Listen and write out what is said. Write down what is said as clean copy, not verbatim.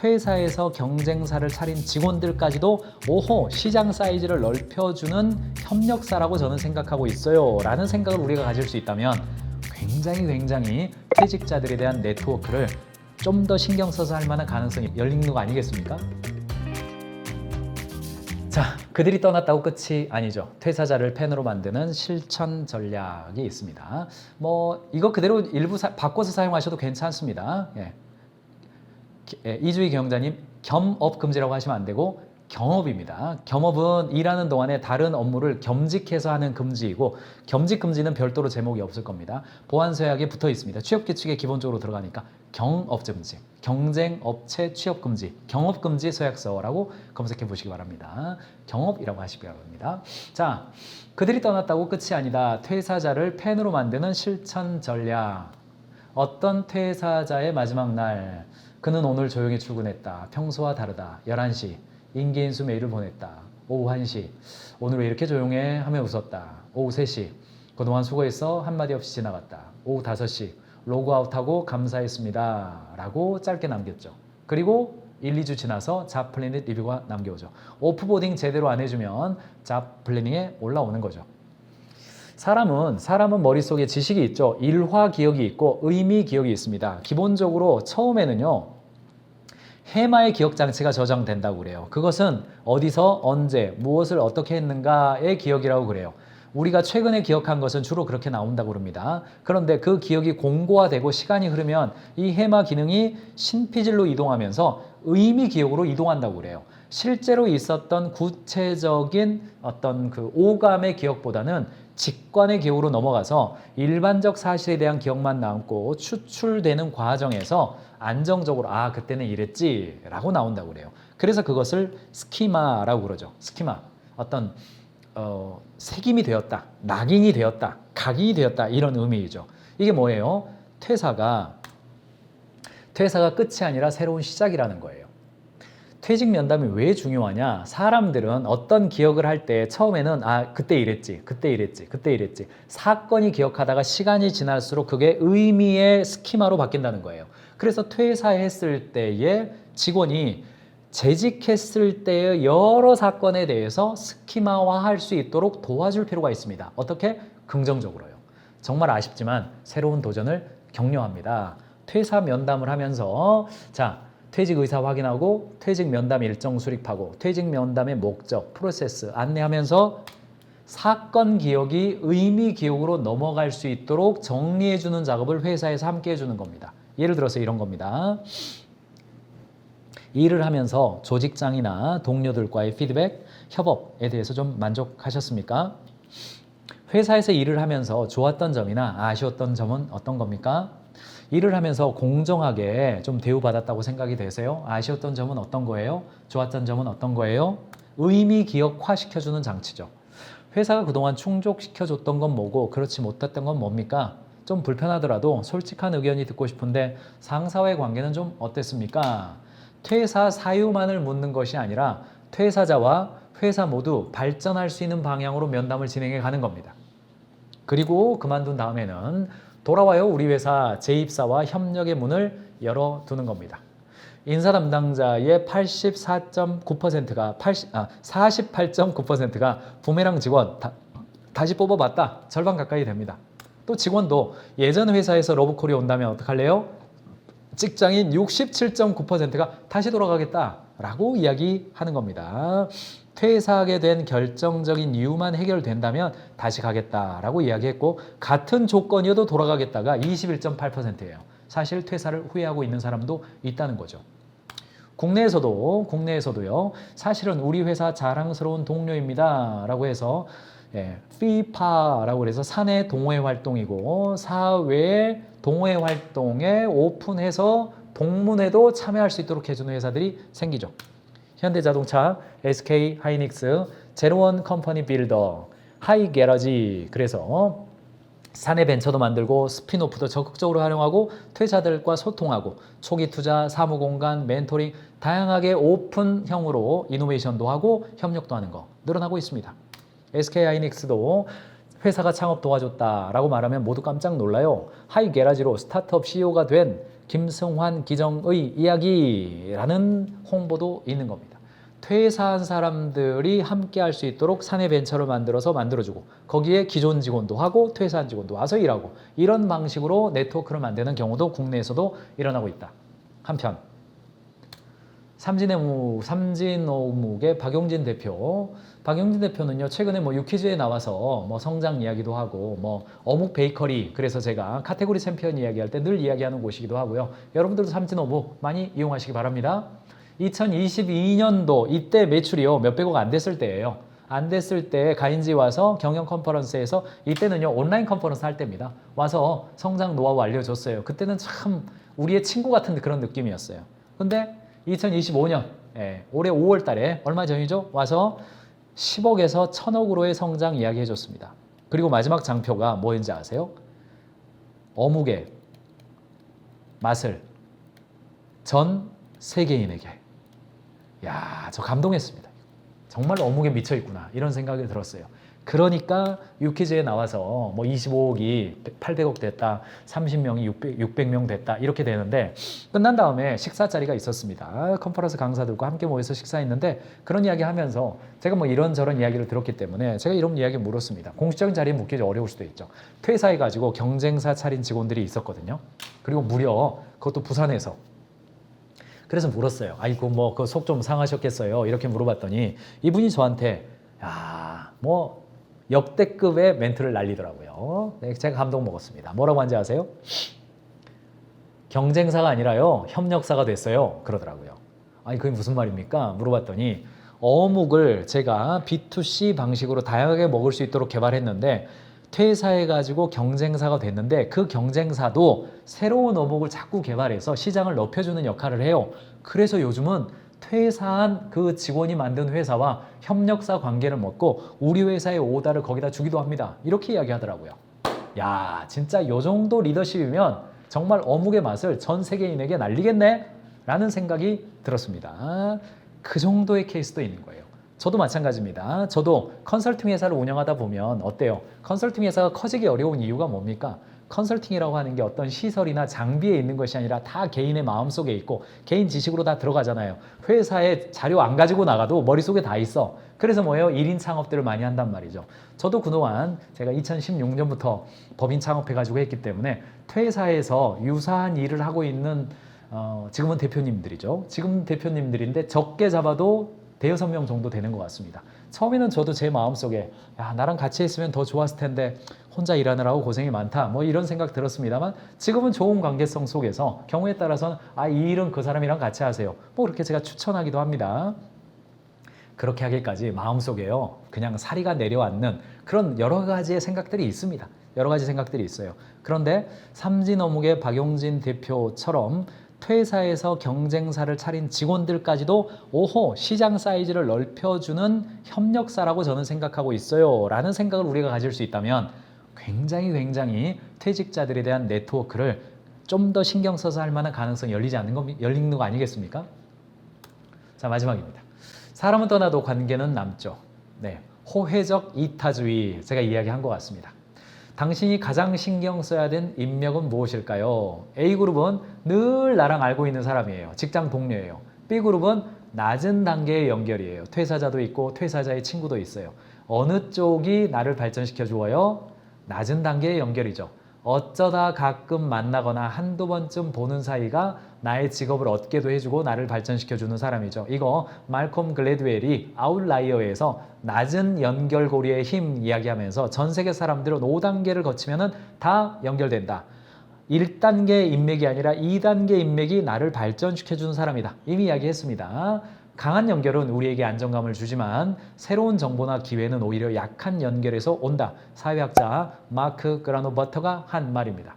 퇴사해서 경쟁사를 차린 직원들까지도 오호, 시장 사이즈를 넓혀주는 협력사라고 저는 생각하고 있어요 라는 생각을 우리가 가질 수 있다면 굉장히 퇴직자들에 대한 네트워크를 좀 더 신경 써서 할 만한 가능성이 열리는 거 아니겠습니까? 자, 그들이 떠났다고 끝이 아니죠. 퇴사자를 팬으로 만드는 실천 전략이 있습니다. 뭐 이거 그대로 일부 바꿔서 사용하셔도 괜찮습니다. 이주희 경영자님, 겸업 금지라고 하시면 안 되고 겸업입니다. 겸업은 일하는 동안에 다른 업무를 겸직해서 하는 금지이고, 겸직 금지는 별도로 제목이 없을 겁니다. 보안서약에 붙어 있습니다. 취업규칙에 기본적으로 들어가니까 경업금지, 경쟁업체 취업금지, 경업금지 서약서라고 검색해 보시기 바랍니다. 경업이라고 하시기 바랍니다. 자, 그들이 떠났다고 끝이 아니다. 퇴사자를 팬으로 만드는 실천 전략. 어떤 퇴사자의 마지막 날, 그는 오늘 조용히 출근했다. 평소와 다르다. 11시. 인기인수 메일을 보냈다. 오후 1시. 오늘 왜 이렇게 조용해? 하며 웃었다. 오후 3시. 그동안 수고했어? 한마디 없이 지나갔다. 오후 5시. 로그아웃하고 감사했습니다. 라고 짧게 남겼죠. 그리고 1, 2주 지나서 잡 플래닛 리뷰가 남겨오죠. 오프보딩 제대로 안 해주면 잡 플래닝에 올라오는 거죠. 사람은 머릿속에 지식이 있죠. 일화 기억이 있고 의미 기억이 있습니다. 기본적으로 처음에는요, 해마의 기억 장치가 저장된다고 그래요. 그것은 어디서 언제 무엇을 어떻게 했는가의 기억이라고 그래요. 우리가 최근에 기억한 것은 주로 그렇게 나온다고 그럽니다. 그런데 그 기억이 공고화되고 시간이 흐르면 이 해마 기능이 신피질로 이동하면서 의미 기억으로 이동한다고 그래요. 실제로 있었던 구체적인 어떤 그 오감의 기억보다는 직관의 기억으로 넘어가서 일반적 사실에 대한 기억만 남고 추출되는 과정에서 안정적으로 아, 그때는 이랬지 라고 나온다고 그래요. 그래서 그것을 스키마라고 그러죠. 스키마. 어떤 색임이 되었다, 낙인이 되었다, 각인이 되었다, 이런 의미이죠. 이게 뭐예요? 퇴사가 끝이 아니라 새로운 시작이라는 거예요. 퇴직 면담이 왜 중요하냐? 사람들은 어떤 기억을 할 때 처음에는 아, 그때 이랬지, 그때 이랬지, 그때 이랬지. 사건이 기억하다가 시간이 지날수록 그게 의미의 스키마로 바뀐다는 거예요. 그래서 퇴사했을 때의 직원이 재직했을 때의 여러 사건에 대해서 스키마화할 수 있도록 도와줄 필요가 있습니다. 어떻게? 긍정적으로요. 정말 아쉽지만 새로운 도전을 격려합니다. 퇴사 면담을 하면서 자, 퇴직 의사 확인하고 퇴직 면담 일정 수립하고 퇴직 면담의 목적, 프로세스 안내하면서 사건 기억이 의미 기억으로 넘어갈 수 있도록 정리해주는 작업을 회사에서 함께 해주는 겁니다. 예를 들어서 이런 겁니다. 일을 하면서 조직장이나 동료들과의 피드백, 협업에 대해서 좀 만족하셨습니까? 회사에서 일을 하면서 좋았던 점이나 아쉬웠던 점은 어떤 겁니까? 일을 하면서 공정하게 좀 대우받았다고 생각이 되세요? 아쉬웠던 점은 어떤 거예요? 좋았던 점은 어떤 거예요? 의미 기억화 시켜주는 장치죠. 회사가 그동안 충족시켜줬던 건 뭐고 그렇지 못했던 건 뭡니까? 좀 불편하더라도 솔직한 의견이 듣고 싶은데 상사와의 관계는 좀 어땠습니까? 퇴사 사유만을 묻는 것이 아니라 퇴사자와 회사 모두 발전할 수 있는 방향으로 면담을 진행해 가는 겁니다. 그리고 그만둔 다음에는 돌아와요. 우리 회사 재입사와 협력의 문을 열어두는 겁니다. 인사 담당자의 48.9%가 부메랑 직원 다시 뽑아봤다. 절반 가까이 됩니다. 또 직원도 예전 회사에서 러브콜이 온다면 어떡할래요? 직장인 67.9%가 다시 돌아가겠다라고 이야기하는 겁니다. 퇴사하게 된 결정적인 이유만 해결된다면 다시 가겠다라고 이야기했고 같은 조건이어도 돌아가겠다가 21.8%예요. 사실 퇴사를 후회하고 있는 사람도 있다는 거죠. 국내에서도요. 사실은 우리 회사 자랑스러운 동료입니다. 라고 해서 FIPA라고 해서 사내 동호회 활동이고 사외 동호회 활동에 오픈해서 동문회도 참여할 수 있도록 해주는 회사들이 생기죠. 현대자동차, SK 하이닉스, 제로원 컴퍼니 빌더, 하이게러지. 그래서 사내 벤처도 만들고 스피노프도 적극적으로 활용하고 퇴사들과 소통하고 초기 투자, 사무공간, 멘토링 다양하게 오픈형으로 이노베이션도 하고 협력도 하는 거 늘어나고 있습니다. SK 하이닉스도 회사가 창업 도와줬다라고 말하면 모두 깜짝 놀라요. 하이게러지로 스타트업 CEO가 된 김승환 기정의 이야기라는 홍보도 있는 겁니다. 퇴사한 사람들이 함께 할 수 있도록 사내 벤처를 만들어주고 거기에 기존 직원도 하고 퇴사한 직원도 와서 일하고 이런 방식으로 네트워크를 만드는 경우도 국내에서도 일어나고 있다. 한편 삼진어묵의 박용진 대표는요 최근에 뭐 유퀴즈에 나와서 뭐 성장 이야기도 하고 뭐 어묵 베이커리 그래서 제가 카테고리 챔피언 이야기할 때 늘 이야기하는 곳이기도 하고요. 여러분들도 삼진어묵 많이 이용하시기 바랍니다. 2022년도 이때 매출이요 몇백억 안 됐을 때예요. 안 됐을 때 가인지 와서 경영 컨퍼런스에서 이때는요 온라인 컨퍼런스 할 때입니다. 와서 성장 노하우 알려줬어요. 그때는 참 우리의 친구 같은 그런 느낌이었어요. 근데 2025년 올해 5월 달에 얼마 전이죠? 와서 10억에서 1000억으로의 성장 이야기 해줬습니다. 그리고 마지막 장표가 뭐인지 아세요? 어묵의 맛을 전 세계인에게. 야, 저 감동했습니다. 정말 어묵에 미쳐 있구나 이런 생각이 들었어요. 그러니까 유퀴즈에 나와서 뭐 25억이 800억 됐다, 30명이 600명 됐다 이렇게 되는데 끝난 다음에 식사 자리가 있었습니다. 컨퍼런스 강사들과 함께 모여서 식사했는데 그런 이야기 하면서 제가 뭐 이런저런 이야기를 들었기 때문에 제가 이런 이야기 물었습니다. 공식적인 자리에 묻기 어려울 수도 있죠. 퇴사해가지고 경쟁사 차린 직원들이 있었거든요. 그리고 무려 그것도 부산에서. 그래서 물었어요. 아이고 뭐 그 속 좀 상하셨겠어요. 이렇게 물어봤더니 이분이 저한테 야, 뭐 역대급의 멘트를 날리더라고요. 네, 제가 감동 먹었습니다. 뭐라고 한지 아세요? 경쟁사가 아니라요 협력사가 됐어요. 그러더라고요. 아니 그게 무슨 말입니까? 물어봤더니 어묵을 제가 B2C 방식으로 다양하게 먹을 수 있도록 개발했는데 퇴사해가지고 경쟁사가 됐는데 그 경쟁사도 새로운 어묵을 자꾸 개발해서 시장을 넓혀주는 역할을 해요. 그래서 요즘은 퇴사한 그 직원이 만든 회사와 협력사 관계를 맺고 우리 회사의 오다를 거기다 주기도 합니다. 이렇게 이야기하더라고요. 야, 진짜 요 정도 리더십이면 정말 어묵의 맛을 전 세계인에게 날리겠네? 라는 생각이 들었습니다. 그 정도의 케이스도 있는 거예요. 저도 마찬가지입니다. 저도 컨설팅 회사를 운영하다 보면 어때요? 컨설팅 회사가 커지기 어려운 이유가 뭡니까? 컨설팅이라고 하는 게 어떤 시설이나 장비에 있는 것이 아니라 다 개인의 마음속에 있고 개인 지식으로 다 들어가잖아요. 회사에 자료 안 가지고 나가도 머릿속에 다 있어. 그래서 뭐예요? 1인 창업들을 많이 한단 말이죠. 저도 그동안 제가 2016년부터 법인 창업해가지고 했기 때문에 퇴사해서 유사한 일을 하고 있는 지금은 대표님들이죠. 지금 대표님들인데 적게 잡아도 대여섯 명 정도 되는 것 같습니다. 처음에는 저도 제 마음속에 야, 나랑 같이 했으면 더 좋았을 텐데 혼자 일하느라고 고생이 많다 뭐 이런 생각 들었습니다만 지금은 좋은 관계성 속에서 경우에 따라서는 이 일은 그 사람이랑 같이 하세요. 뭐 그렇게 제가 추천하기도 합니다. 그렇게 하기까지 마음속에요 그냥 사리가 내려앉는 그런 여러 가지의 생각들이 있습니다. 여러 가지 생각들이 있어요. 그런데 삼진어묵의 박용진 대표처럼 퇴사해서 경쟁사를 차린 직원들까지도 오호 시장 사이즈를 넓혀주는 협력사라고 저는 생각하고 있어요 라는 생각을 우리가 가질 수 있다면 굉장히 퇴직자들에 대한 네트워크를 좀 더 신경 써서 할 만한 가능성이 열리는 거 아니겠습니까? 자, 마지막입니다. 사람은 떠나도 관계는 남죠. 네, 호혜적 이타주의 제가 이야기한 것 같습니다. 당신이 가장 신경 써야 된 인맥은 무엇일까요? A그룹은 늘 나랑 알고 있는 사람이에요. 직장 동료예요. B그룹은 낮은 단계의 연결이에요. 퇴사자도 있고 퇴사자의 친구도 있어요. 어느 쪽이 나를 발전시켜 주어요? 낮은 단계의 연결이죠. 어쩌다 가끔 만나거나 한두 번쯤 보는 사이가 나의 직업을 얻게도 해주고 나를 발전시켜주는 사람이죠. 이거 말콤 글래드웰이 아웃라이어에서 낮은 연결고리의 힘 이야기하면서 전 세계 사람들은 5단계를 거치면 다 연결된다. 1단계 인맥이 아니라 2단계 인맥이 나를 발전시켜주는 사람이다. 이미 이야기했습니다. 강한 연결은 우리에게 안정감을 주지만 새로운 정보나 기회는 오히려 약한 연결에서 온다. 사회학자 마크 그라노버터가 한 말입니다.